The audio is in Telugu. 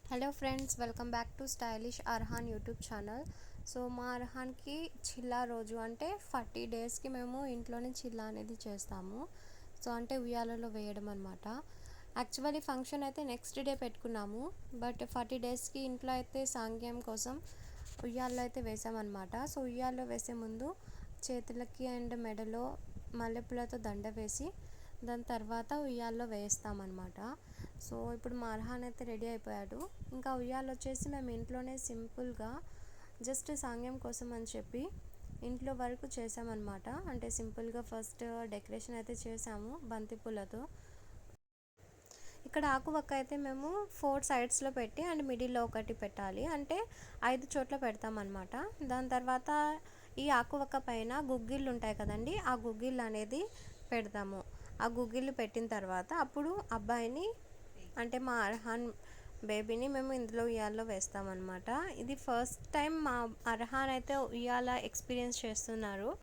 Hello friends, welcome back to stylish Arhan YouTube channel. So మా అర్హాన్కి చిల్లా రోజు అంటే 40 డేస్కి మేము ఇంట్లోనే చిల్లా అనేది చేస్తాము. సో అంటే ఉయ్యాలలో వేయడం అనమాట. యాక్చువల్లీ ఫంక్షన్ అయితే నెక్స్ట్ డే పెట్టుకున్నాము, బట్ 40 డేస్కి ఇంట్లో అయితే సాంగ్యం కోసం ఉయ్యాల్లో అయితే వేసామన్నమాట. సో ఉయ్యాల్లో వేసే ముందు చేతులకి అండ్ మెడలో మల్లెపూలతో దండ వేసి దాని తర్వాత ఉయ్యాల్లో వేస్తామన్నమాట. సో ఇప్పుడు మా అర్హాన్ అయితే రెడీ అయిపోయాడు. ఇంకా ఉయ్యాలు వచ్చేసి మేము ఇంట్లోనే సింపుల్గా జస్ట్ సాంగ్యం కోసం అని చెప్పి ఇంట్లో వరకు చేసామన్నమాట. అంటే సింపుల్గా ఫస్ట్ డెకరేషన్ అయితే చేసాము బంతిపూలతో. ఇక్కడ ఆకువక్క అయితే మేము 4 సైడ్స్లో పెట్టి అండ్ మిడిల్లో ఒకటి పెట్టాలి, అంటే 5 చోట్ల పెడతామన్నమాట. దాని తర్వాత ఈ ఆకువక్క పైన గుగ్గిళ్ళు ఉంటాయి కదండి, ఆ గుగ్గిళ్ళు అనేది పెడతాము. ఆ గుగ్గిళ్ళు పెట్టిన తర్వాత అప్పుడు అబ్బాయిని అంటే మా అర్హాన్ బేబీని మేము ఇందులో ఉయ్యాల్లో వేస్తామన్నమాట. ఇది ఫస్ట్ టైం మా అర్హాన్ అయితే ఉయ్యాల ఎక్స్పీరియన్స్ చేస్తున్నారు.